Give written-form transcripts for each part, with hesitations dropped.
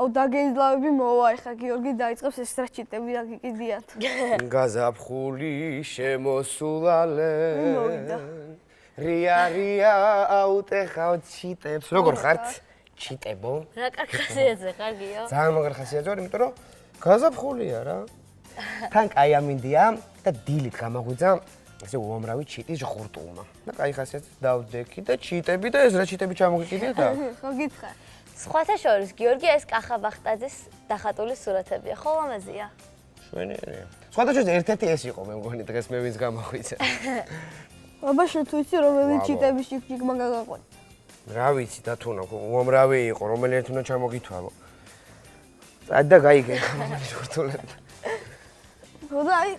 აუ დაგეძლავები მოვა ეხა გიორგი დაიწყებს ეს რა ჩიტები აგიკიდიათ. გაზაფხული შემოსულალე. მოვიდა. რია აუტეხავ ჩიტებს. როგორ ხართ? ჩიტებო? რა კარგი ხასიათზე, კარგიო. ძალიან მაგარი ხასიათზე ვარ, იმიტომ რომ გაზაფხულია რა. თან კაი ამინდია და დილით გამაღვიძა ესე უამრავი ჩიტის ჟღურტულმა. და კაი ხასიათზე დავდექი და ჩიტები და ეს რა ჩიტები ჩამოგიკიდია და ხო გითხარ. სხვათა შორის გიორგი ეს კახაბახტაძის დახატული სურათებია, ხო ამაზეა? შვენიერია. სხვათა შორის ერთ-ერთი ეს იყო მე მგონი დღეს მე ვინც გამაღვიძა. აბა შენ თუ იცი რომელი ჩიტების ჩიქჩიკმა გაგაყვანა? რა ვიცი და თუნა უამრავი იყო რომელი ერთი უნდა ჩამოგითვალო. წადი და გაიგე რომელი ჟღურტულები. ხო და აი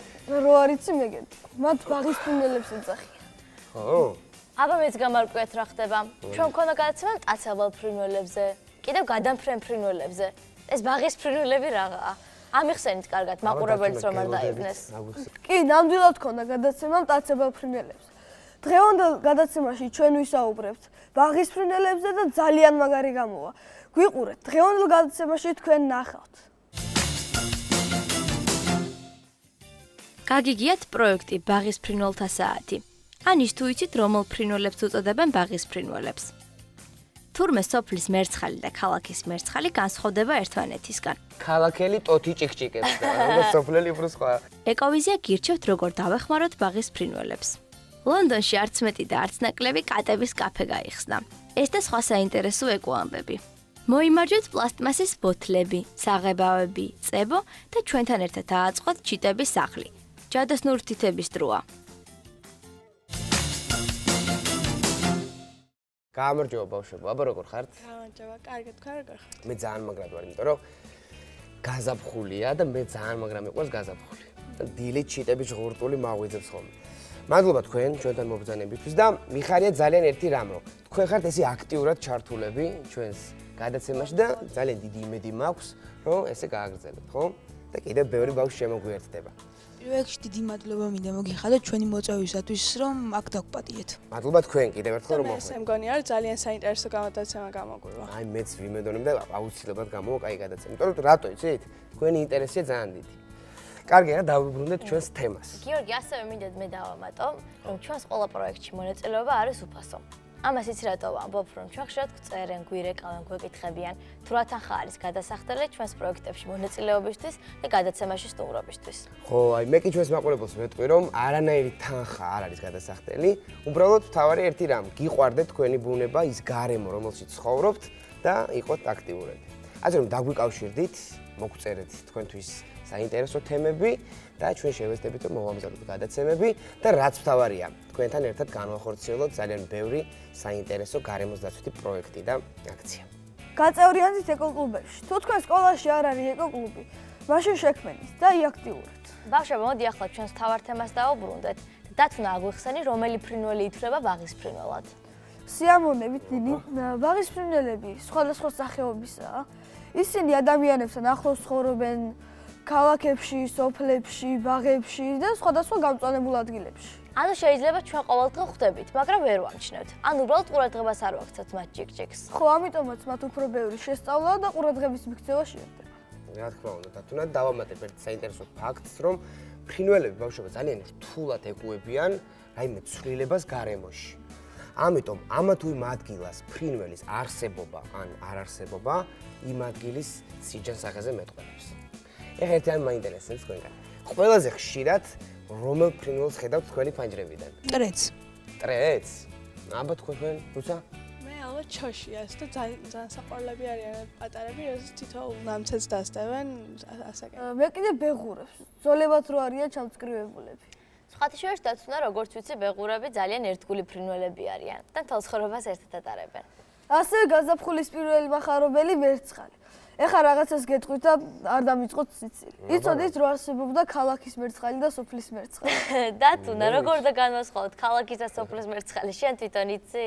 რო არიცი მეგეთი. მათ ბაღის ფრინველებს ეძახიან. ხო? აბა მეც გამარკვიეთ რა ხდება. ჩვენ მქონდა გადაცემა მტაცებელ ფრინველებზე, კიდევ გადამფრენ ფრინველებზე. ეს ბაღის ფრინველები რაღაცა. ამიხსენით კარგად მაყურებელს რომ არ დაიბნეს. კი, ნამდვილად მქონდა გადაცემა მტაცებელ ფრინველებზე. დღევანდელ გადაცემაში ჩვენ ვისაუბრებთ ბაღის ფრინველებზე და ძალიან მაგარი გამოვა. გვიყურეთ, დღევანდელ გადაცემაში თქვენ ნახავთ. გაგიგიათ პროექტი ბაღის ფრინველთა საათი. ან ის თუ იცით რომელ ფრინველებს უწოდებენ ბაღის ფრინველებს. თურმე სოფლის მერცხალი და ქალაქის მერცხალი განსხვავდება ერთმანეთისგან. ქალაქელი ტოთი ჭიქჭიკებს და როგორც სოფლელი უფრო სხვა. ეკოვიზია გირჩევთ როგორ დავეხმაროთ ბაღის ფრინველებს. ლონდონში არც მეტი და არც ნაკლები კატების კაფე გაიხსნა. ეს და სხვა საინტერესო ეკოამბები. მოიმარჯვეთ პლასტმასის ბოთლები, საღებავები, წებო და ჩვენთან ერთად დააწყოთ ჩიტების სახლი. ჯადოსნურ თითების დროა. გამარჯობა ბავშვებო, აბა როგორ ხართ? გამარჯობა, კარგი, თქვენ როგორ ხართ? მე ძალიან მაგრად ვარ, იმიტომ რომ გაზაფხულია და მე ძალიან მაგრა მიყვარს გაზაფხული. და დილით ჩიტების ჟღურტული მაღვიძებს ხოლმე. მადლობა თქვენ ჩვენთან მობრძანებისთვის და მიხარია ძალიან ერთი რამ, რომ თქვენ ხართ ესე აქტიურად ჩართულები ჩვენს გადაცემაში და ძალიან დიდი იმედი მაქვს, რომ ესე გააგრძელებთ, ხო? და კიდევ ბევრი ბავშვი შემოგვიერთდება. პირველ რიგში დიდი მადლობა მინდა მოგიხადოთ ჩვენი მოწვევისათვის, რომ აქ დაგპატიეთ. მადლობა თქვენ კიდევ ერთხელ რომ მე მგონი არის ძალიან საინტერესო გადაცემა გამოგვივა. აი მეც ვიმედოვნებ და აუცილებლად გამოვა კაი გადაცემა. იმიტომ რომ რატო იცით? თქვენი ინტერესია ძალიან დიდი. კარგი, რა დავუბრუნდეთ ჩვენს თემას. გიორგი, ასევე მინდა მე დავამატო, რომ ჩვენს ყველა პროექტში მონაწილეობა არის უფასო. ამას იცი რატო ვამბობ, რომ ჩვენ ხშირად გვწერენ, გვირეკავენ, გვეკითხებიან, თუ რა თანხა არის გადასახდელი ჩვენს პროექტებში მონაწილეობისთვის და გადაცემაში სტუმრობისთვის. ხო, აი მე კი ჩვენს მაყურებელს ვეტყვი, რომ არანაირი თანხა არ არის გადასახდელი, უბრალოდ თავარი ერთი რამ, გიყვარდეთ თქვენი ბუნება, ის გარემო, რომელშიც ცხოვრობთ და იყოთ აქტიურები. ასე რომ დაგვიკავშირდით, მოგწერეთ თქვენთვის საინტერესო თემები და ჩვენ შევეცდებით რომ მოვამზადოთ გადაცემები და რაც მთავარია, თქვენთან ერთად განვახორციელოთ ძალიან ბევრი საინტერესო გარემოსდაცვითი პროექტი და აქცია. გაწევრიანდით ეკოკლუბებში. თუ თქვენ სკოლაში არ არის ეკოკლუბი, მაშინ შექმენით და იაქტიურეთ. ბავშვებო, მოდი ახლა ჩვენს მთავარ თემას დავუბრუნდეთ და დათუნა აგვიხსენი, რომელი ფრინველი ითვლება ბაღის ფრინველად. სიამოვნებით დიდი, ბაღის ფრინველები სხვადასხვა სახეობისაა. ისინი ადამიანებთან ახლოს ცხოვრობენ ქალაქებში, სოფლებში, ბაღებში და სხვადასხვა გამწვანებულ ადგილებში. ანუ შეიძლება ჩვენ ყოველდღე ხვდებით, მაგრამ ვერ ვამჩნევთ. ან უბრალოდ ყურადღებას არ ვაქცევთ მათ ჭიქჭიქს. ხო, ამიტომაც მათ უფრო ბევრი შესწავლა და ყურადღების მიქცევა შეერდება. რა თქმა უნდა, დათუნა დავამატებ ერთ საინტერესო ფაქტს, რომ ფრინველები ბავშვებო ძალიან რთულად ეკუებიან რაიმე ცვლილებას გარემოში. ამიტომ ამა თუ იმ ადგილას ფრინველის არსებობა ან არარსებობა იმ ადგილის სიჯანსაღეზე მეტყველებს. ეხლა ერთი ამ მაინტერესებს თქვენგან. ყველაზე ხშირად რომელ ფრინველს ხედავთ თქვენი ფანჯრებიდან? ტრეც. ტრეც? აბა თქვენ, როცა? მე ალბათ ჩოშიას და ძალიან საყვარლები არიან პატარები, როცა თითოეულ ნამცეთს დასდევენ ასაკენ. მე კიდე ბეღურებს. ძოლებად რო არიან ჩამწკრივებულები. სხვათა შორის დათუნა, როგორც ვიცი, ბეღურები ძალიან ერთგული ფრინველები არიან და მთელ ცხოვრებას ერთად ატარებენ. ასევე გაზაფხულის პირველი მახარობელი მერცხალი. ეხლა რაღაცას გეტყვით და არ დამიწყოთ სიცილი. იცოდით რომ არსებობდა ქალაქის მერცხალი და სოფლის მერცხალი. დათუნა, როგორ და განვასხვაოთ ქალაქის და სოფლის მერცხალი? შენ თვითონ იცი?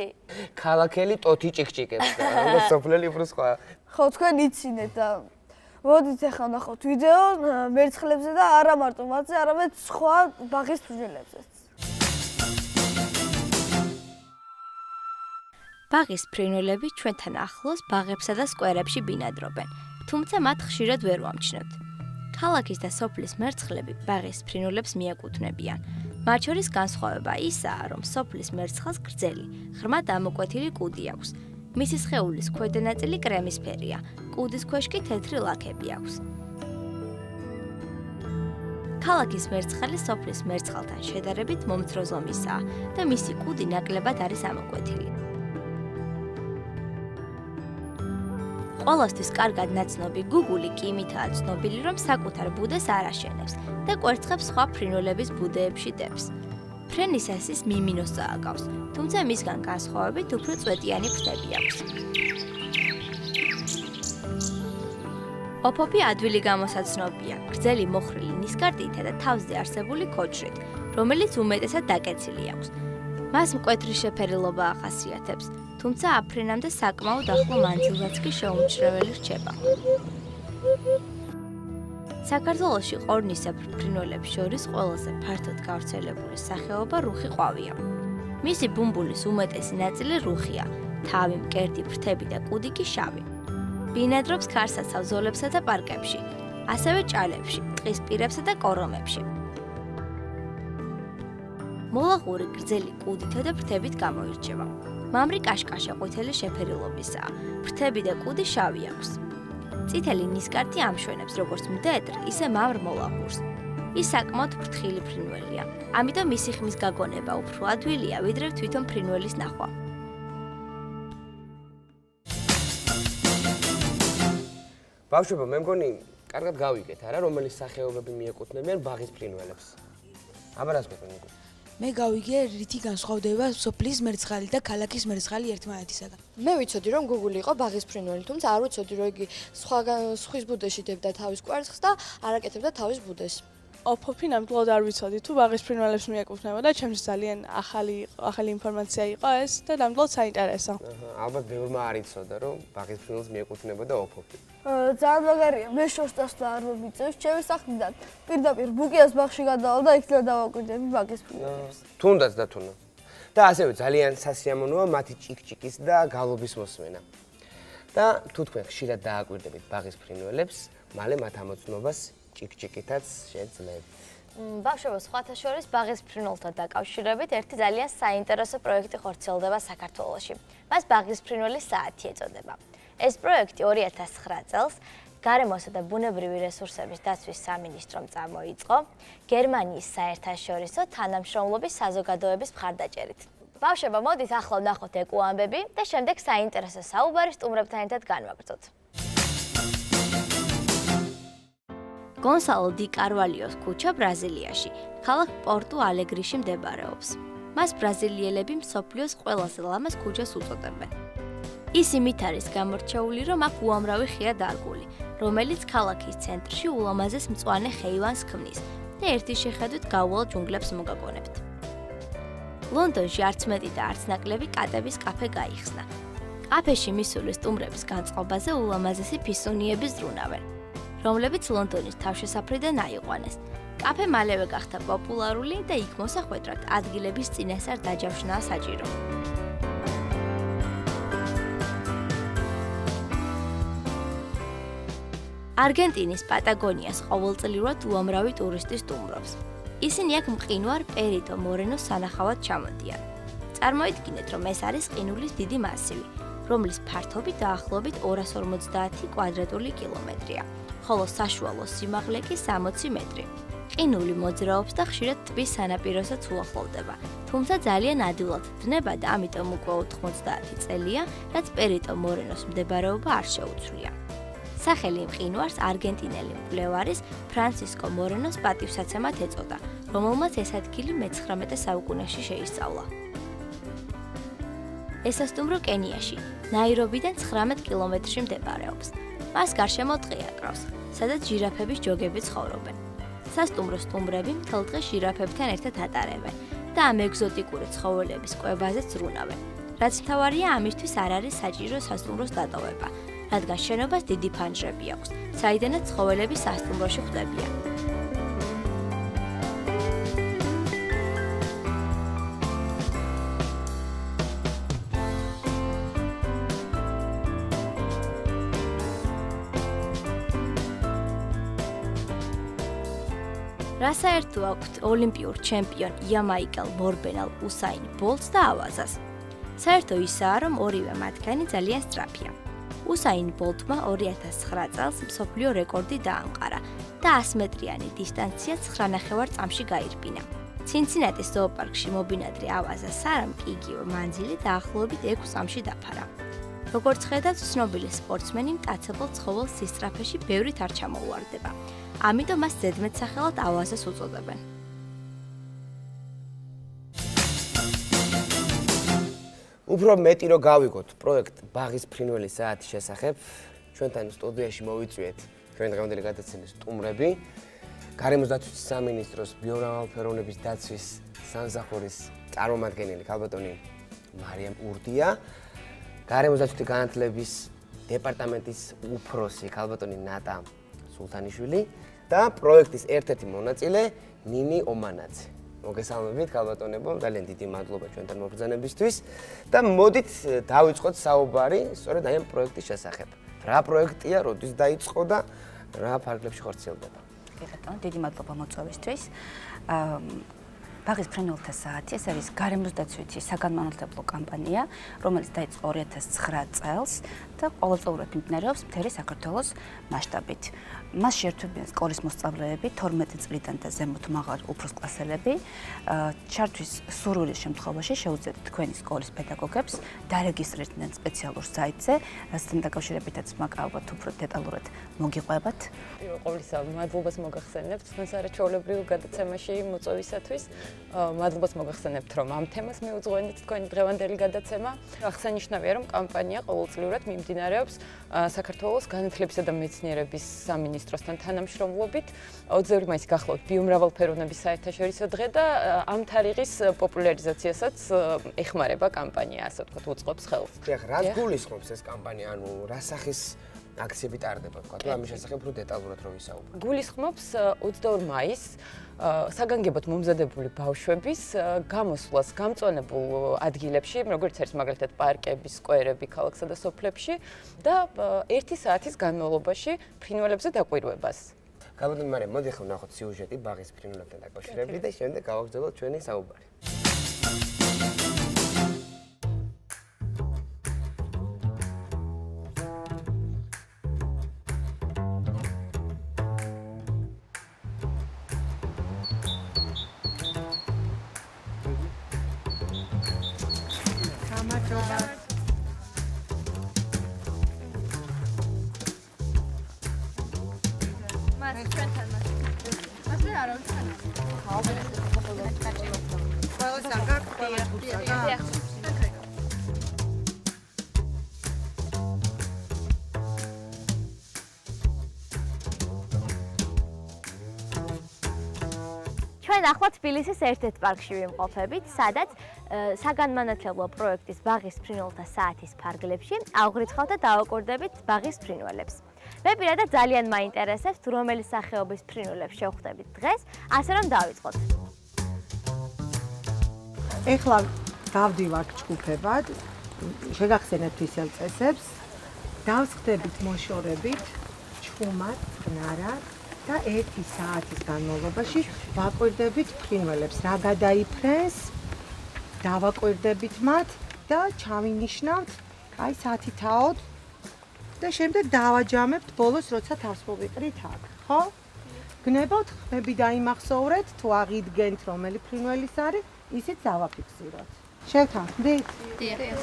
ქალაქელი ტოთი ჭიქჭიკებს და სოფლელი უფრო სხვა. ხო, თქვენ იცინეთ და მოდით ახლა ნახოთ ვიდეო მერცხლებზე და არა მარტო მათზე, არამედ სხვა ბაღის ფრინველებზეც. ბაღის ფრინველები ჩვენთან ახლოს ბაღებსა და სკვერებში ბინადრობენ. თუმცა მათ ხშირად ვერ ვამჩნევთ. ქალაქის და სოფლის მერცხლები ბაღის ფრინველებს მიაკუთვნებიან. მათ შორის განსხვავება ისაა, რომ სოფლის მერცხალს გრძელი, ღრმა დამოკვეთილი კუდი აქვს. მისი სხეულის ქვედა ნაწილი კრემისფერია, კუდის ქვეშ კი თეთრი ლაქები აქვს. ქალაქის მერცხალი სოფლის მერცხალთან შედარებით მომცრო ზომისაა და მისი კუდი ნაკლებად არის ამოკვეთილი. ყველასთვის კარგად ნაცნობი გუგული კი იმითაა ცნობილი, რომ საკუთარ ბუდეს არ აშენებს და კვერცხებს სხვა ფრინველების ბუდეებში დებს. ფრენისას მიმინოსა აკავს, თუმცა მისგან განსხვავებით უფრო წვეტიანი ფრთები აქვს. ოფოფი ადვილი გამოსაცნობია, გრძელი მოხრილი ნისკარტითა და თავზე არსებული ქოჩრით, რომელიც უმეტესად დაკეცილი აქვს. მას მკვეთრი შეფერილობა ახასიათებს, თუმცა აფრენამდე საკმაოდ ახლო მანძილზეც კი შეუმჩნეველი რჩება. საქართველოში ყორნისებრ ფრინველებს შორის ყველაზე ფართოდ გავრცელებული სახეობა რუხი ყვავია. მისი ბუმბულის უმეტესი ნაწილი რუხია, თავი, მკერდი, ფრთები და კუდი კი შავი. ბინადრობს ქარსაცავ ზოლებსა და პარკებში, ასევე ჭალებში, ტყის პირებსა და კორომებში. მოლაღური გრძელი კუდითა და ფრთებით გამოირჩევა. მამრი კაშკაშა ყვითელი შეფერილობისაა, ფრთები და კუდი შავი აქვს. წითელი ნისკარტი ამშვენებს როგორც მდედრ, ისე მამრ მოლაღურს. ის საკმაოდ ფრთხილი ფრინველია, ამიტომ მისი ხმის გაგონება უფრო ადვილია, ვიდრე თვითონ ფრინველის ნახვა. ბავშვებო, მე მგონი, კარგად გავიგეთ, არა, რომელი სახეობები მიეკუთვნებიან ბაღის ფრინველებს. აბა რას გვეუბნები? მე გავიგე რითი განსხვავდება სოფლის მერცხალი და ქალაქის მერცხალი ერთმანეთისაგან. მე ვიცოდი რომ გუგული იყო ბაღის ფრინველი, თუმცა არ ვიცოდი რომ იგი სხვის ბუდეში დებდა თავის კვერცხს და არ აკეთებდა თავის ბუდეს. ოფოფი ნამდვილად არ ვიცოდი თუ ბაღის ფრინველებს მიეკუთვნებოდა, ჩემს ძალიან ახალი ინფორმაცია იყო ეს და ნამდვილად საინტერესო. ალბათ ბევრმა არ იცოდა, რომ ბაღის ფრინველს მიეკუთვნებოდა ოფოფი. ძალიან მაგარია, მე შორს დასვლა არ მომიწევს, ჩემი სახლიდან პირდაპირ ბუკიას ბაღში გადავალ და იქ დავაკვირდები ბაღის ფრინველებს. თუნდაც დათუნა. და ასევე ძალიან სასიამოვნოა მათი ჭიქჭიკის და გალობის მოსმენა. და თუ თქვენ ხშირად დააკვირდებით ბაღის ფრინველებს, მალე მათ ამოცნობას ჭიქჭიკითაც შეძლებთ. ბავშვებო, სხვათა შორის ბაღის ფრინველთან დაკავშირებით ერთი ძალიან საინტერესო პროექტი ხორციელდება საქართველოში. მას ბაღის ფრინველის საათი ეწოდება. ეს პროექტი 2009 წელს გარემოსა და ბუნებრივი რესურსების დაცვის სამინისტრომ წამოიწყო გერმანიის საერთაშორისო თანამშრომლობის საზოგადოების მხარდაჭერით. ბავშვებო, მოდით ახლა ვნახოთ ეკოამბები და შემდეგ საინტერესო საუბარი სტუმრებთან ერთად განვაგრძოთ. გონსალო დი კარვალიოს ქუჩა ბრაზილიაში, ქალაქ პორტუ ალეგრიში მდებარეობს. მას ბრაზილიელები მსოფლიოს ყველაზე ლამაზ ქუჩას უწოდებენ. ის იმით არის გამორჩეული, რომ აქ უამრავი ხეა დარგული, რომელიც ქალაქის ცენტრში ულამაზეს მწვანე ხეივანს ქმნის და ერთი შეხედვით გაუვალ ჯუნგლებს მოგაგონებთ. ლონდონში არც მეტი და არც ნაკლები კატების კაფე გაიხსნა. კაფეში მისული სტუმრების განწყობაზე ულამაზესი ფისუნიები ზრუნავენ, რომლებიც ლონდონის თავშესაფრიდან აიყვანეს. კაფე მალევე გახდა პოპულარული და იქ მოსახვედრად ადგილების წინასწარ დაჯავშნაა საჭირო. არგენტინის პატაგონიას ყოველწლიურად უამრავი ტურისტი სტუმრობს. ისინი აქ მყინვარ პერიტო მორენოს სანახავად ჩამოდიან. წარმოიდგინეთ, რომ ეს არის ყინულის დიდი მასივი, რომლის ფართობი დაახლოებით 250 კვადრატული კილომეტრია, ხოლო საშუალო სიმაღლე კი 60 მეტრი. ყინული მოძრაობს და ხშირად ტბის სანაპიროსაც უახლოვდება, თუმცა ძალიან ადვილად დნება და ამიტომ უკვე 90 წელია, რაც პერიტო მორენოს მდებარეობა არ შეუცვლია. სახელი მყინვარს არგენტინელი მკვლევარის ფრანცისკო მორენოს პატივსაცემად ეწოდა, რომელმაც ეს ადგილი მე-19 საუკუნეში შეისწავლა. ესასტუმრო კენიაში, ნაირობიდან 19 კილომეტრში მდებარეობს. მას გარშემო ტყე აკრავს, სადაც ჟირაფების ჯოგები ცხოვრობენ. სასტუმრო სტუმრები მთელ დღეს ჟირაფებთან ერთად ატარებენ და ამ ეგზოტიკური ცხოველების კვებაზე ზრუნავენ. რაც მთავარია, ამისთვის არ არის საჭირო სასტუმროს დატოვება, რადგან შენობას დიდი ფანჯრები აქვს, საიდანაც ცხოველები სასტუმროში ხვდებიან. რა საერთო აქვთ ოლიმპიურ ჩემპიონ იამაიკელ მორბენალ უსაინ ბოლტს და ავაზას? საერთო ისაა, რომ ორივე მათგანი ძალიან სწრაფია. უსაინ ბოლტმა 2009 წელს მსოფლიო რეკორდი დაამყარა და 100 მეტრიანი დისტანცია 9.5 წამში გაირბინა. ცინცინატის ზოოპარკში მობინადრე ავაზა სარამ კი იგივე მანძილი დაახლოებით 6 წამში დაფარა. როგორც ხედავთ, ცნობილი სპორტსმენი მტაცებელ ცხოველს სისწრაფეში ბევრით არ ჩამოუვარდება. ამიტომ მას ზედმეტსახელად ავაზას უწოდებენ. უფრო მეტი რომ გავიგოთ პროექტ ბაღის ფრინველის საათის შესახებ, ჩვენთან სტუდიაში მოვიწვიეთ ჩვენ დღევანდელი გადაცემის სტუმრები, გარემოსდაცვითი სამინისტროს ბიომრავალფეროვნების დაცვის სამსახურის წარმომადგენელი ქალბატონი მარიამ ურდია, გარემოსდაცვითი განათლების დეპარტამენტის უფროსი ქალბატონი ნატა სულთანიშვილი და პროექტის ერთ-ერთი მონაწილე ნინი ომანაძე. მოგესალმებით ქალბატონებო, ძალიან დიდი მადლობა ჩვენთან მობრძანებისთვის და მოდით დავიწყოთ საუბარი სწორედ აი ამ პროექტის შესახებ. რა პროექტია, როდის დაიწყო და რა ფარგლებში ხორციელდება? კი ბატონო, დიდი მადლობა მოწვევისთვის. ბაღის ფრინველთა საათი, ეს არის გარემოსდაცვითი საგანმანათლებლო კამპანია, რომელიც დაიწყო 2009 წელს და ყოველწლიურად მიმდინარეობს მთელი საქართველოს მასშტაბით. მას შეერთებიან სკოლის მოსწავლეები 12 წლიდან და ზემოთ მაღალ უფროსკლასელები. ჩართვის სურვილის შემთხვევაში შეუძლიათ თქვენი სკოლის პედაგოგებს დარეგისტრირდნენ სპეციალურ საიტზე, რასთან დაკავშირებითაც მაკავებთ უფრო დეტალურად მოგიყვებათ. ყოვლისა მადლობას მოგახსენებთ თქვენს არაჩვეულებრივ გადაცემაში მოწვევისათვის. მადლობას მოგახსენებთ, რომ ამ თემას მიუძღვენით თქვენი დღევანდელი გადაცემა. აღსანიშნავია, რომ კამპანია ყოველწლიურად მიმდინარეობს საქართველოს განათლებისა და მეცნიერების სამინისტროსთან თანამშრომლობით. 20 მაისს გახლავთ ბიომრავალფეროვნების საერთაშორისო დღე და ამ თარიღის პოპულარიზაციასაც ეხმარება კამპანია, ასე ვთქვათ, უწყობს ხელს. დიახ, რა გულისხმობს ეს კამპანია, ანუ რა სახის აქციები ტარდება, ვთქვათ, ამის შესახებ უფრო დეტალურად რო ვისაუბროთ. გულისხმობს 22 მაისს საგანგებოდ მომზადებული ბავშვების გამოსვლას გამწვანებულ ადგილებში, როგორც არის მაგალითად პარკები, სკვერები, ქალაქსა და სოფლებში და 1 საათის განმავლობაში ფრინველებზე დაკვირვებას. ქალბატონი მარიამ, მოდი ახლა ვნახოთ სიუჟეტი ბაღის ფრინველებთან დაკავშირებით და შემდეგ გავაგრძელოთ ჩვენი საუბარი. ჩვენ ახლა თბილისის ერთ-ერთ პარკში ვიმყოფებით, სადაც საგანმანათლებლო პროექტის ბაღის ფრინველთა საათის ფარგლებში ავღრიცხავთ და დავაკვირდებით ბაღის ფრინველებს. მე პირადად ძალიან მაინტერესებს, რომელი სახეობის ფრინველებს შევხვდებით დღეს, ასე რომ დავიწყოთ. ეხლა გავდივართ ჯგუფებად, შეგახსენებთ ისევ წესებს, დავსხდებით მოშორებით, ჩხუმად, წყნარად და 1 საათის განმავლობაში ვაკვირდებით ფრინველებს, რა გადაიფრენს, დავაკვირდებით მათ და ჩავინიშნავთ აი საათითაოდ და შემდეგ დავაჯამებთ ბოლოს, როცა თავს მოვიყრით აქ, ხო? გნებავთ, ხმები დაიმახსოვრეთ, თუ აღიდგენთ რომელი ფრინველის არის, ისიც დავაფიქსიროთ. შევთანხმდით? დიახ.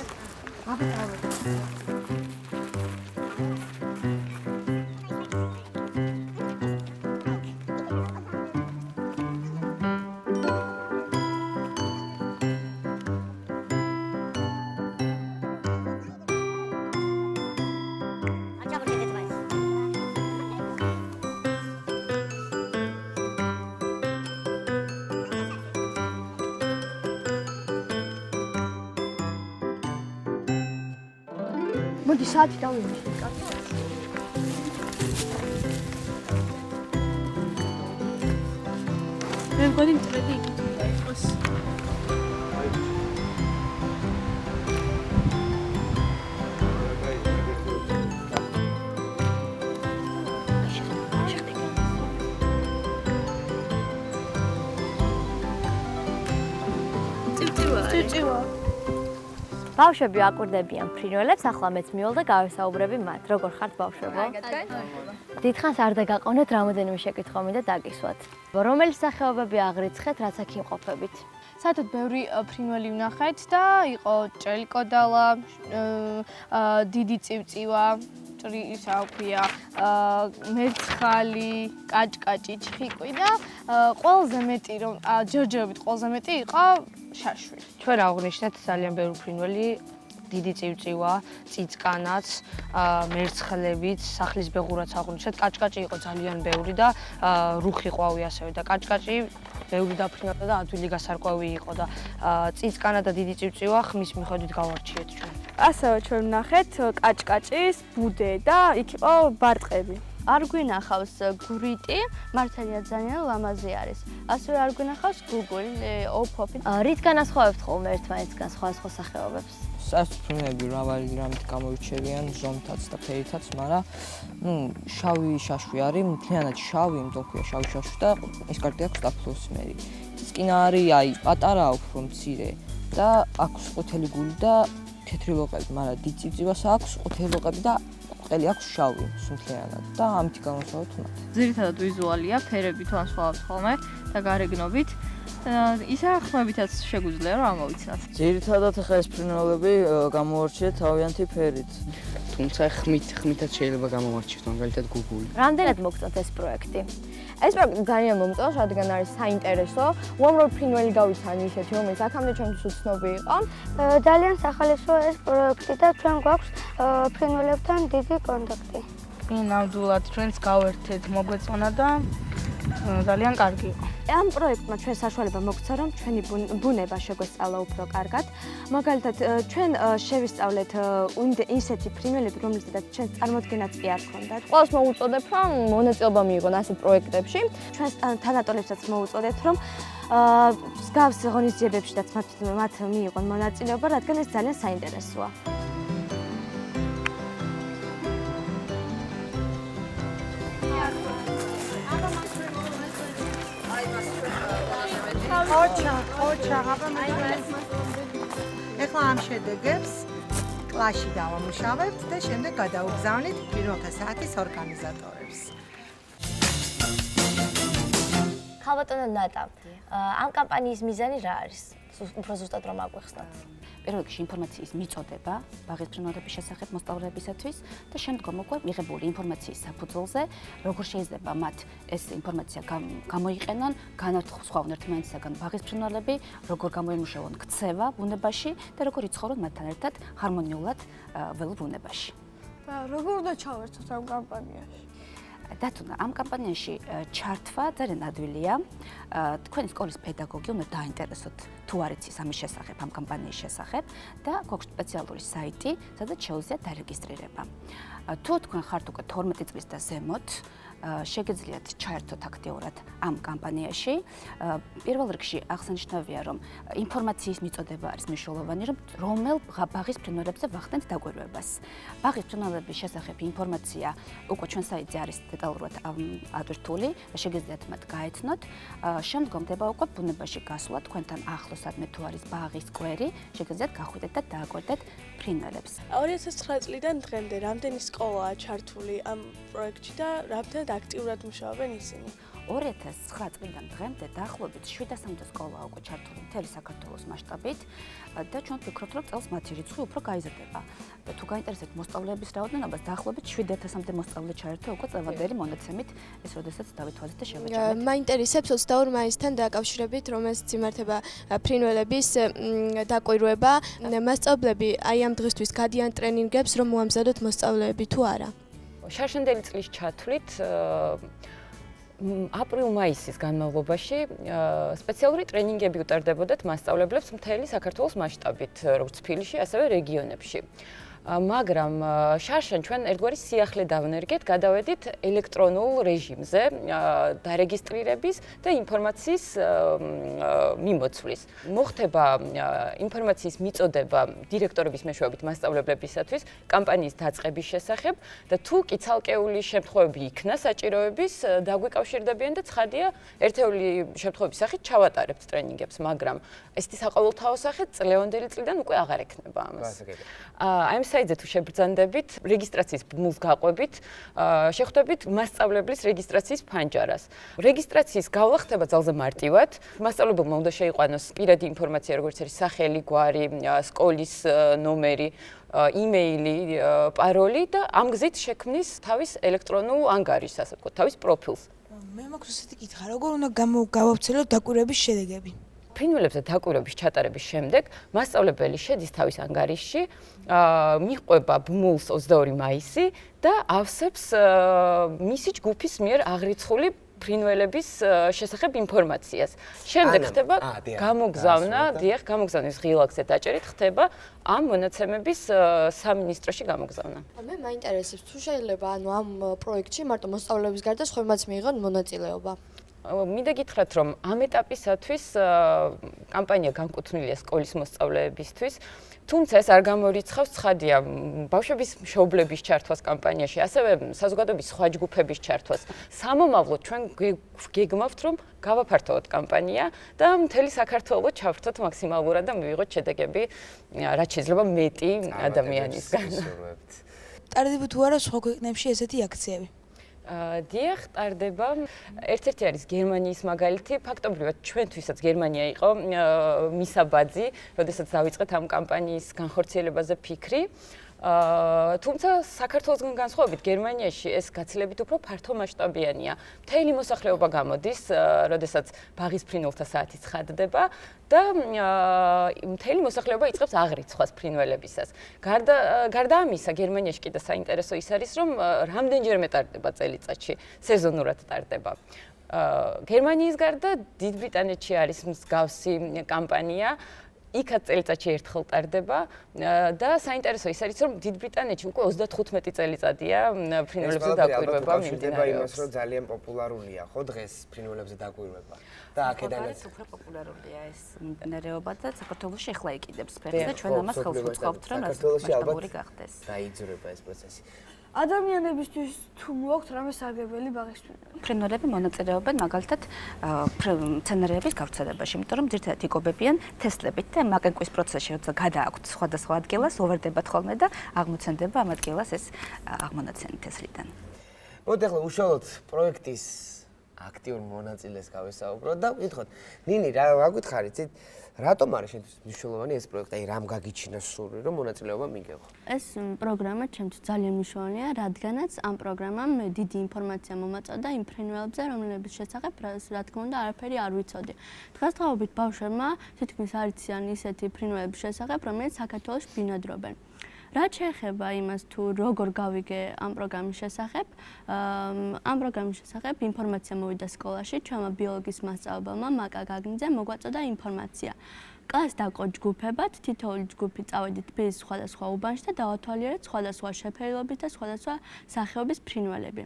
მოდი საათი დავიმუშავე, კაცო. მე მგონი მტრედი იქით უნდა იყოს. ჭიჭივა. ბავშვები აკვირდებიან ფრინველებს, ახლა მეც მივალ და გავესაუბრები მათ. როგორ ხართ ბავშვებო? დიდხანს არ დაგაყოვნეთ, რამოდენიმე შეკითხვა მინდა დაგისვათ. რომელი სახეობები აღრიცხეთ, რაც აქ იმყოფებით? საერთოდ ბევრი ფრინველი ვნახეთ და იყო ჭრელიკოდალა, დიდი წივწივა, ისა ქვია, მერცხალი, კაჭკაჭი, ჩხიკვი და ყველაზე მეტი რომ ჯერჯერობით ყველაზე მეტი იყო შაშვი. ჩვენ აღვნიშნეთ ძალიან ბევრი ფრინველი, დიდი წივწივა, წიწკანაც, მერცხლებიც, სახლის ბეღურაც აღვნიშნეთ. კაჭკაჭი იყო ძალიან ბევრი და რუხი ყვავი ასევე და კაჭკაჭი ბევრი დაფრინველდა და ადვილი გასარკვევი იყო და წიწკანა და დიდი წივწივა ხმის მიხედვით გავარჩიეთ ჩვენ. ასევე ჩვენ ვნახეთ კაჭკაჭის ბუდე და იქ იყო ბარტყები. არ გვინახავს გვრიტი, მართალია ძალიან ლამაზი არის. ასევე არ გვინახავს გუგული, ოფოფი. რით განასხვავებთ ხოლმე ერთმანეთსგან სხვადასხვა სახეობებს? სასწრაფოები მრავალი რამით გამოირჩევიან, ზომთაც და ფერითაც, მაგრამ შავი შაშვი არის, მთლიანად შავი, იმდოხია შავი შაშვი და ეს კარტი აქვს დაფლოსმერი. წკინა არის აი პატარა უფრო მცირე და აქვს ყვითელი გული და თეთრი ლოყები, მაგრამ დიდ წივწივას აქვს ყვითელი ლოყები და ყელი აქვს შავი, სუნთლიანად და ამით განვასხვავებთ მათ. ძირითადად ვიზუალია, ფერებით ვასხვავებთ ხოლმე და გარეგნობით. ისა ხმებითაც შეგვიძლია რომ ამოვიცნათ. ძირითადად ახლა ეს ფრინველები გამოარჩიეთ თავიანთი ფერით. თუმცა ხმითაც შეიძლება გამოვარჩიოთ, მაგალითად გუგული. რამდენად მოგწონთ ეს პროექტი? ეს პროექტი ძალიან მომწონს, რადგან არის საინტერესო. უამრავი ფრინველი გავიცანი ისეთი, რომელიც აქამდე ჩვენთვის უცნობი იყო. ძალიან სახალისოა ეს პროექტი და ჩვენ გვაქვს ფრინველებთან დიდი კონტაქტი. ნამდვილად ჩვენს გავერთეთ მოგვეწონა და ძალიან კარგი იყო. ამ პროექტმა ჩვენ საშუალება მოგცა, რომ ჩვენი ბუნება შეგვესწავლა უფრო კარგად. მაგალითად, ჩვენ შევისწავლეთ ისეთი ფრინველები, რომლისთაც ჩვენ წარმოდგენაც კი არ ჰქონდათ. ყველას მოუწოდებ, რომ მონაწილეობა მიიღონ ასეთ პროექტებში. ჩვენს თანატოლებსაც მოუწოდეთ, რომ მსგავს ღონისძიებებშიც მათ მიიღონ მონაწილეობა, რადგან ეს ძალიან საინტერესოა. ოჩა, აბა ეხლა ამ შედეგებს კლასში დავამუშავებთ და შემდეგ გადავგზავნით ფრინველთა საათის ორგანიზატორებს. ხალბატონო ნატა, ამ კამპანიის მიზანი რა არის? უფრო ზუსტად რომ აგვეხსნათ. პირველ რიგში ინფორმაციის მიწოდება ბაღის ფრინველების შესახებ მოსწავლეებისათვის და შემდგომ უკვე მიღებული ინფორმაციის საფუძველზე როგორ შეიძლება მათ ეს ინფორმაცია გამოიყენონ, განარცხავონ ერთმანეთისაგან ბაღის ფრინველები, როგორ გამოიმუშავონ ქცევა ბუნებაში და როგორ იცხოვრონ მათთან ერთად ჰარმონიულად ველურ ბუნებაში. როგორ უნდა ჩავერთოთ ამ კამპანიაში? დათუნა, ამ კამპანიაში ჩართვა ძალიან ადვილია. თქვენი სკოლის პედაგოგი უნდა დაინტერესოთ თუ არ იცის ამის შესახებ, ამ კამპანიის შესახებ და გვაქვს სპეციალური საიტი, სადაც შეუძლიათ დარეგისტრირება. თუ თქვენ ხართ უკვე 12 წლის და ზემოთ, შეგეძლიათ ჩაერთოთ აქტიურად ამ კამპანიაში. პირველ რიგში აღსანიშნავია, რომ ინფორმაციის მიწოდება არის მნიშვნელოვანი, რომ რომელ ბაღის ფრინველებზე ვახდენთ დაკვირვებას. ბაღის ფრინველების შესახებ ინფორმაცია უკვე ჩვენ საიტზე არის დეტალურად ადვირთული და შეგეძლიათ მათ გაეცნოთ. შემდგომ ხდება უკვე ბუნებაში გასვლა, თქვენთან ახლოსადმე თუ არის ბაღის სკვერი, შეგეძლიათ გახვიდეთ და დააკვირდეთ ფრინველებს. 2009 წლიდან დღემდე რამდენი სკოლაა ჩართული ამ პროექტში და რამდენად აქტიურად მუშაობენ ისინი? 2009 წლიდან დღემდე დაახლოებით 700 სკოლაა უკვე ჩართული მთელი საქართველოს მასშტაბით და ჩვენ ვფიქრობთ, რომ წელს მათი რიცხვი უფრო გაიზრდება. და თუ გაინტერესებთ მოსწავლეების რაოდენობას, დაახლოებით 7000-მდე მოსწავლე ჩაერთო უკვე წელვადერი მონაცემით, ეს როდესაც დავეთვალეთ და შევაჯამეთ. მაინტერესებს 22 მაისთან დაკავშირებით, რომელსაც იმართება ფრინველების დაკვირვება. მასწავლებლები აი ამ დღისთვის გადიან ტრენინგებს, რომ მოამზადოთ მოსწავლეები თუ არა. შარშანდელი წლის ჩათვლით აპრილ-მაისის განმავლობაში სპეციალური ტრენინგები უტარდებოდათ მასწავლებლებს მთელი საქართველოს მასშტაბით, როგორც თბილისში, ასევე რეგიონებში. მაგრამ შარშან ჩვენ ერთგვარი სიახლე დავნერგეთ, გადავედით ელექტრონულ რეჟიმზე დარეგისტრირების და ინფორმაციის მიმოცვლის. მოხდება ინფორმაციის მიწოდება დირექტორების მეშვეობით მასწავლებლებისათვის კამპანიის დაწყების შესახებ და თუ კი ცალკეული შემთხვევები იქნა საჭიროების, დაგვიკავშირდებიან და ცხადია, ერთეული შემთხვევების სახით ჩავატარებთ ტრენინგებს, მაგრამ ესეთი საყოველთაო სახით წლევანდელი წლიდან უკვე აღარ ექნება ამას. აი ამ საიტზე თუ შებრძანდებით, რეგისტრაციის ბმულს გაყვებით, შეხვდებით მასწავლებლის რეგისტრაციის ფანჯარას. რეგისტრაციის გავლა ხდება ძალზე მარტივად. მასწავლებელმა უნდა შეიყვანოს პირადი ინფორმაცია, როგორც არის სახელი, გვარი, სკოლის ნომერი, იმეილი, პაროლი და ამ გზით შექმნის თავის ელექტრონულ ანგარიშს, ასე ვთქვათ, თავის პროფილს. მე მაქვს ესეთი კითხვა, როგორ უნდა გავავრცელოთ დაკვირვების შედეგები? ფრინველებზე დაკვირვების ჩატარების შემდეგ მასწავლებელი შედის თავის ანგარიშში, მიჰყვება ბმულს 22 მაისი და ავსებს მისი ჯგუფის მიერ აღრიცხული ფრინველების შესახებ ინფორმაციას. შემდეგ ხდება გამოგზავნა, გამოგზავნის ღილაკზე დაჭერით ხდება ამ მონაცემების სამინისტროში გამოგზავნა. მე მაინტერესებს, თუ შეიძლება ამ პროექტში მარტო მოსწავლეების გარდა სხვებმაც მიიღონ მონაწილეობა. მინდა გითხრათ, რომ ამ ეტაპისათვის კამპანია განკუთვნილია სკოლის მოსწავლეებისთვის, თუმცა ეს არ გამორიცხავს, ცხადია, ბავშვების მშობლების ჩართვას კამპანიაში, ასევე საზოგადოების სხვა ჯგუფების ჩართვას. სამომავლოდ ჩვენ გეგმავთ, რომ გავაფართოვოთ კამპანია და მთელი საქართველო ჩავერთოთ მაქსიმალურად და მივიღოთ შედეგები, რაც შეიძლება მეტი ადამიანისგან. ტარდება თუ არა სხვა ქვეყნებში ესეთი აქციები? დიახ, ტარდება. ერთ-ერთი არის გერმანიის მაგალითი. ფაქტობრივად ჩვენთვისაც გერმანია იყო მისაბაძი, როდესაც დავიწყეთ ამ კამპანიის განხორციელებაზე ფიქრი. თუმცა საქართველოსგან განსხვავებით გერმანიაში ეს გაცილებით უფრო ფართო მასშტაბიანია. მთელი მოსახლეობა გამოდის, როდესაც ბაღის ფრინველთა საათი ცხადდება და მთელი მოსახლეობა იწყებს აღრიცხვას ფრინველებისას. გარდა ამისა, გერმანიაში კიდე საინტერესო ის არის, რომ რამდენჯერმე ტარდება წელიწადში, სეზონურად ტარდება. გერმანიის გარდა დიდ ბრიტანეთში არის მსგავსი კამპანია. იქაც წელიწადში ერთხელ ტარდება და საინტერესო ის არის, რომ დიდ ბრიტანეთში უკვე 35 წელიწადია ფრინველებზე დაკვირვება მიმდინარეობს. იმას, რომ ძალიან პოპულარულია, ხო, დღეს ფრინველებზე დაკვირვება. და აქედანაც უფრო პოპულარულია ეს მიმდინარეობა და საქართველოში ახლა იკიდებს ფეხს და ჩვენ ამას ხელს უწყობთ, რომ მასშტაბური გახდეს. დაიძრება ეს პროცესი. ადამიანებისთვის თუ მოაქვთ რამე სარგებელი ბაღის ფრინველები? ფრინველები მონაწილეობენ მაგალითად მცენარეების გავრცელებაში, იმიტომ რომ ძირითადად იკვებებიან თესლებით და მაკენკვის პროცესში, როცა გადააქვთ სხვადასხვა ადგილას, უვერდებათ ხოლმე და აღმოცენდება ამ ადგილას ეს აღმონაცენი თესლიდან. მოდით ახლა უშუალოდ პროექტის აქტიურ მონაწილეს გავესაუბროთ და ვკითხოთ, ნინი, რა გითხარით, რატომ არის შენთვის მნიშვნელოვანი ეს პროექტი, აი რამ გაგიჩინა სურვილი, რომ მონაწილეობა მიიღო? ეს პროგრამა ჩემთვის ძალიან მნიშვნელოვანია, რადგანაც ამ პროგრამამ დიდი ინფორმაცია მომაწოდა იმ ფრინველებზე, რომლების შესახებ, რა თქმა უნდა, არაფერი არ ვიცოდი. დღესდღეობით ბავშვებმა თითქმის არ იციან ისეთი ფრინველების შესახებ, რომელიც საქართველოში ბინადრობენ. რაც შეეხება იმას, თუ როგორ გავიგე ამ პროგრამის შესახებ, ამ პროგრამის შესახებ ინფორმაცია მოვიდა სკოლაში, ჩვენმა ბიოლოგიის მასწავლებელმა მაკა გაგნიძემ მოგვაწოდა ინფორმაცია. კლასს დაყო ჯგუფებად, თითოეული ჯგუფი წავედით თბილისის სხვადასხვა უბანში და დავათვალიერეთ სხვადასხვა შეფერილობის და სხვადასხვა სახეობის ფრინველები.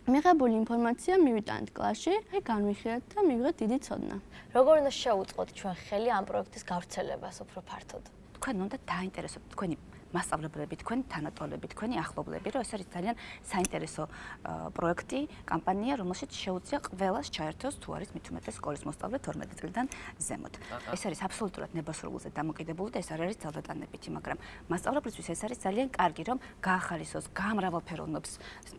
მიღებული ინფორმაცია მივიტანეთ კლასში, განვიხილეთ და მივიღეთ დიდი ცოდნა. როგორ უნდა შევუწყოთ ჩვენ ხელი ამ პროექტის გავრცელებას უფრო ფართოდ? თქვენ უნდა დაინტერესოთ თქვენი მასწავლებლები, თქვენი თანატოლები, თქვენი ახლობლები, რომ ეს არის ძალიან საინტერესო პროექტი, კამპანია, რომელშიც შეუძლია ყველას ჩაერთოს, თუ არის მით უმეტეს სკოლის მოსწავლე 12 წლიდან ზემოთ. ეს არის აბსოლუტურად ნებასრულზე დამოკიდებული და ეს არ არის ძალდატანებითი, მაგრამ მასწავლებლისთვის ეს არის ძალიან კარგი, რომ გაახალისოს, გამრავალფეროვნობს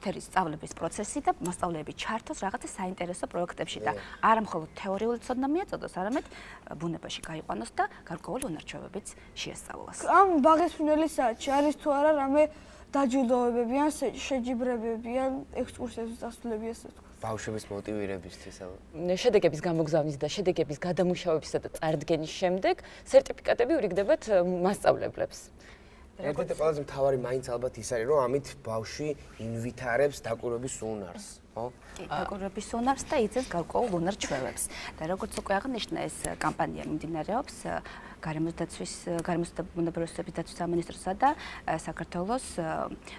მთელი სწავლების პროცესი და მოსწავლეები ჩაერთოს რაღაცა საინტერესო პროექტებში და არა მხოლოდ თეორიული ცოდნა მიაწოდოს, არამედ ბუნებაში გაიყვანოს და გარკვეული უნარჩვევებიც შეესწავლოს. ამ ბაღის ფრინველის საათში არის თუ არა რამე დაჯილდოებები ან შეჯიბრებები ან ექსკურსიების დასრულები, ასე ვთქვათ. ბავშვების მოტივირებისთვის. შედეგების გამოგზავნის და შედეგების გადამუშავებისა და წარდგენის შემდეგ სერტიფიკატები ურიგდებათ მასწავლებლებს. ერთ-ერთი ყველაზე მთავარი მაინც ალბათ ის არის, რომ ამით ბავშვი ინვითარებს დაკვირვების უნარს. ხო? კი, დაკვირვების უნარს და იწევს გარკვეულ უნარ-ჩვევებს. და როგორც უკვე აღნიშნა, ეს კამპანია მიმდინარეობს გარემოსდაცვითი დაცვის სამინისტროსა და საქართველოს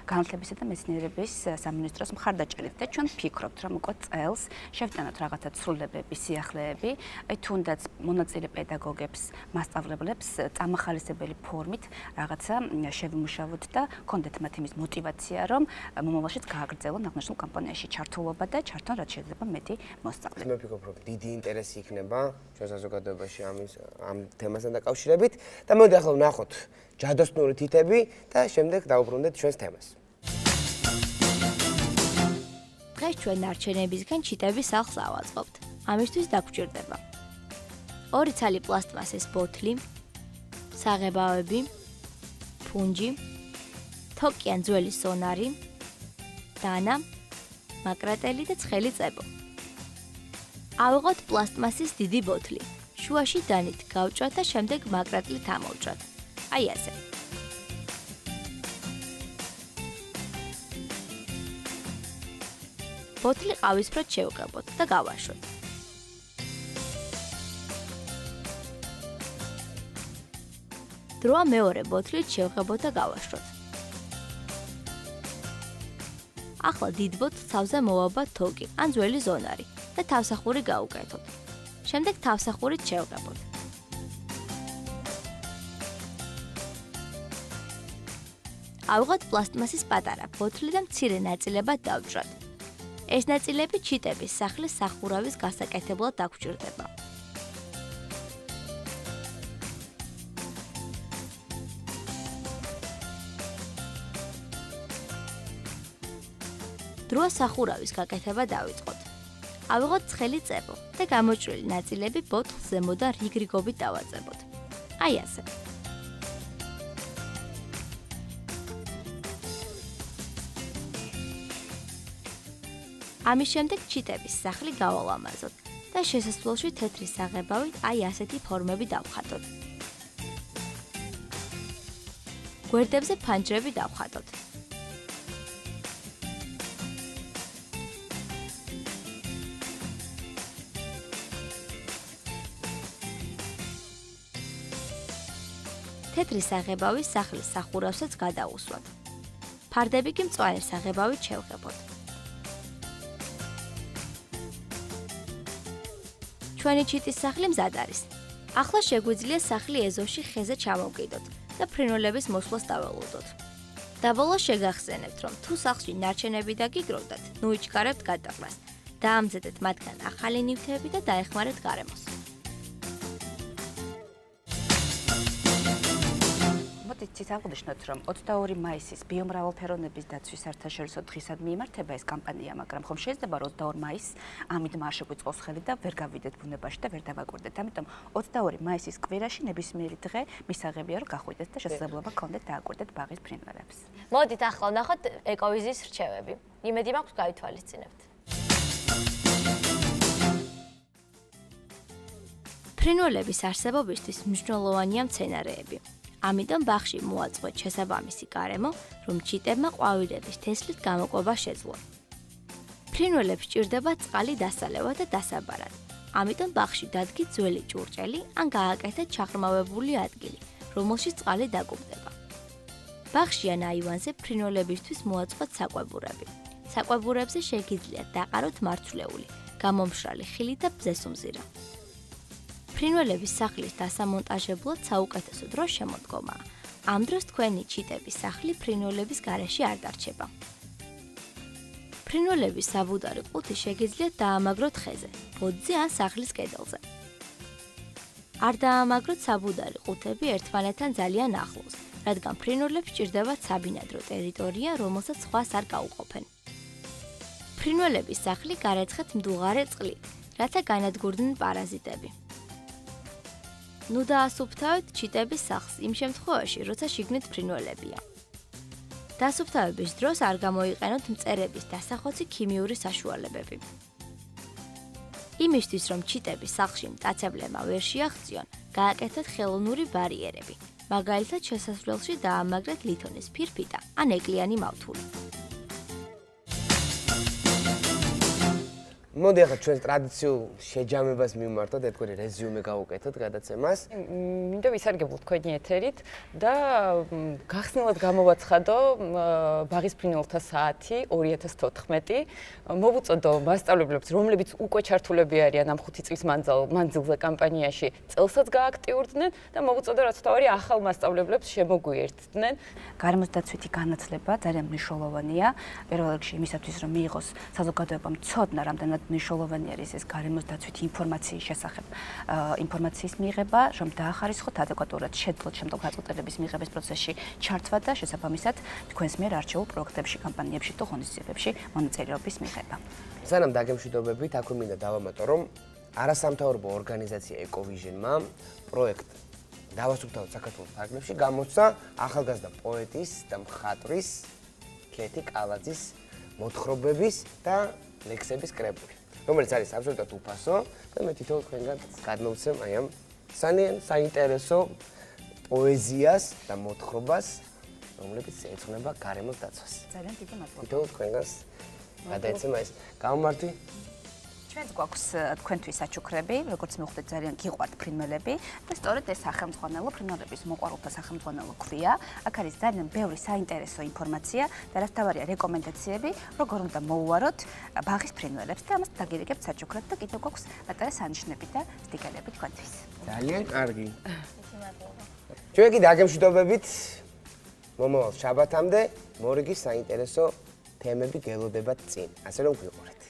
განათლებისა და მეცნიერების სამინისტროს მხარდაჭერით. და ჩვენ ვფიქრობთ, რომ უკვე წელს შევტანოთ რაღაცა ცვლილებები, სიახლეები, აი თუნდაც მონაწილე პედაგოგებს, მასწავლებლებს წამახალისებელი ფორმით რაღაცა შევიმუშავოთ და კონდეთ მათ იმის мотиваცია, რომ მომავალშიც გააგრძელონ აღნიშნულ კამპანიაში ჩართულობა და ჩართონ რაც შეიძლება მეტი მოსწავლე. მე ვფიქრობ, რომ დიდი ინტერესი იქნება ჩვენ საზოგადოებაში ამ თემასთან დაკავშირებით და მოდი ახლა ვნახოთ ჯადოსნური თითები და შემდეგ დავუბრუნდეთ ჩვენს თემას. დღეს ჩვენ ნარჩენებისგან ჩიტების სახლს ავაწყობთ. ამისთვის დაგვრჩება 2 ცალი პლასტმასის ბოთლი, საღებავები, ფუნჯი, თოკიან ძველი სონარი, დანა, მაკრატელი და ცხელი წებო. ავიღოთ პლასტმასის დიდი ბოთლი. შუაში დანით გავჭრათ და შემდეგ მაკრატლით ამოვჭრათ. აი ასე. ბოთლი ყავისფრად შევღებოთ და გავაშვოთ. დროა მეორე ბოთლით შევღებოთ და გავაშვოთ. ახლა დიდ ბოთლს თავზე მოვაბათ თოკი ან ძველი ზონარი და თავსახური გავუკეთოთ. შემდეგ თავსახურით შევღებოთ. ავიღოთ პლასტმასის პატარა ბოთლი და მცირე ნაწილებად დავჭრათ. ეს ნაწილები ჩიტების სახლის სახურავის გასაკეთებლად დაგვრჩება. დროა სახურავის გაკეთება დავიწყოთ. ავიღოთ ცხელი წებო და გამოჭრილი ნაწილები ბოთლს ზემოდან რიგრიგობით დავაძებოთ. აი ასე. ამის შემდეგ ჩიტების სახლი გავალამაზოთ და შესასვლელში თეთრი საღებავით აი ასეთი ფორმები დავხატოთ. გვერდებზე ფანჯრები დავხატოთ. თეთრი საღებავის სახლის სახურავსაც გადაუსვათ. ფარდები კი მწვანე საღებავით შევღებოთ. ჩვენი ჩიტის სახლი მზად არის. ახლა შეგვიძლია სახლი ეზოში ხეზე ჩამოვკიდოთ და ფრინველების მოსვლას დაველოდოთ. და ბოლოს შეგახსენებთ, რომ თუ სახლში ნარჩენები დაგიგროვდათ, ნუ იჩქარებთ გადაყრას. დაამზადეთ მათგან ახალი ნივთები და დაეხმარეთ გარემოს. მოდით აღნიშნოთ, რომ 22 მაისის ბიომრავალფეროვნების დაცვის საერთაშორისო დღისადმი იმართება ეს კამპანია, მაგრამ ხომ შეიძლება 22 მაისს ამით არ შეგვიწყოს ხელი და ვერ გავიდეთ ბუნებაში და ვერ დავაკვირდეთ. ამიტომ 22 მაისის კვირაში ნებისმიერი დღე მისაღებია, რომ გახვიდეთ და შესაძლებლობა გქონდეთ დააკვირდეთ ბაღის ფრინველებს. მოდით ახლა ვნახოთ ეკოვიზიის რჩევები. იმედი მაქვს გავითვალისწინებთ. ფრინველების არსებობისთვის მნიშვნელოვანია მცენარეები. ამიტომ ბაღში მოაწყვეთ შესაბამისი გარემო, რომ ჩიტებმა ყვავილების თესლით გამოყვება შეძლონ. ფრინველებს ჭირდება წყალი დასალევად და დასაბარად. ამიტომ ბაღში დადგით ძველი ჭურჭელი ან გააკეთეთ ჩაღრმავებული ადგილი, რომელშიც წყალი დაგუგდება. ბაღში ან აივანზე ფრინველებისთვის მოაწყვეთ საკვებურები. საკვებურებზე შეგიძლიათ დაყაროთ მარცვლეული, გამომშრალი ხილი და ბზესუმზირა. ფრინველების სახლის დასამონტაჟებლად საუკეთესო დრო შემოდგომაა. ამ დროს თქვენი ჩიტების სახლი ფრინველების გარეშე არ დარჩება. ფრინველების საბუდარი ყუთი შეგიძლიათ დაამაგროთ ხეზე, ბოძზე ან სახლის კედელზე. არ დაამაგროთ საბუდარი ყუთები ერთმანეთთან ძალიან ახლოს, რადგან ფრინველებს ჭირდებათ საბინადრო ტერიტორია, რომელსაც სხვას არ გაუყოფენ. ფრინველების სახლი გარეცხეთ მდუღარე წყლით, რათა განადგურდნენ პარაზიტები. ნუ დაასუფთავეთ ჩიტების სახლს იმ შემთხვევაში, როცა შიგნით ფრინველებია. დასუფთავების დროს არ გამოიყენოთ მწერების დასახოცი ქიმიური საშუალებები. იმისთვის, რომ ჩიტების სახლში მტაცებლებმა ვერ შეაღწიონ, გააკეთეთ ხელოვნური ბარიერები. მაგალითად, შესასვლელში დაამაგრეთ ლითონის ფირფიტა ან ეკლიანი მავთული. მოდი ახლა ჩვენ ტრადიციულ შეჯამებას მივმართოთ, ეთქვი რეზიუმე გავუკეთოთ გადაცემას. მინდა ვისარგებლო თქვენი ეთერით და გახსნილად გამოვაცხადო ბაღის ფრინველთა საათი 2014. მოვუწოდო მასწავლებლებს, რომლებიც უკვე ჩართულები არიან ამ 5 წლის მანძილზე კამპანიაში, წელსაც გააქტიურდნენ და მოვუწოდო რაც თავარი ახალ მასწავლებლებს შემოგვიერთდნენ. გარემოსდაცვითი განათლება ძალიან მნიშვნელოვანია. პირველ რიგში იმისათვის, რომ მიიღოს საზოგადოებამ ცოდნა, რამდენად მნიშვნელოვანი არის ეს გარემოსდაცვითი ინფორმაციის შესახებ. ინფორმაციის მიღება, რომ დაახარისხოთ ადეკვატურად შეძლოთ შემდგომ გაწყვეტილების მიღების პროცესში ჩართვა და შესაბამისად თქვენს მიერ არჩეულ პროექტებში, კამპანიებში თუ ღონისძიებებში მონაწილეობის მიღება. სანამ დაგემშვიდობებით, აქვე მინდა დავამატო, რომ არასამთავრობო ორგანიზაცია Ecovision-მა პროექტ დავასუფთავოთ საქართველოს ფარგლებში გამოსცა ახალგაზრდა პოეტის და მხატვრის ქეთი კალაძის მოთხრობების და ლექსების კრებული, რომელიც არის აბსოლუტურად უფასო და მე თვითონ თქვენგან გადმოვცემ აი ამ საინტერესო პოეზიას და მოთხრობას, რომლებიც ეძღვნება გარემოს დაცვას. ძალიან დიდი მადლობა. თვითონ თქვენგან გადაცემა ეს გამომართვი ჩვენც გვაქვს თქვენთვის საჩუქრები, როგორც მივხვდეთ, ძალიან გიყვართ ფრინველები და სწორედ ეს სახელმძღვანელო ფრინველების მოყვარულთა სახელმძღვანელო ქვია. აქ არის ძალიან ბევრი საინტერესო ინფორმაცია და რაც თავარია რეკომენდაციები, როგორ უნდა მოუვაროთ ბაღის ფრინველებს და ამას დაგირიგებთ საჩუქრად და კიდევ გვაქვს პატარა სანიშნები და სტიკერები თქვენთვის. ძალიან კარგი. ჩვენ კი დაგემშვიდობებით მომავალ შაბათამდე მორიგი საინტერესო თემები გელოდებათ წინ. ასე რომ გვიყურეთ.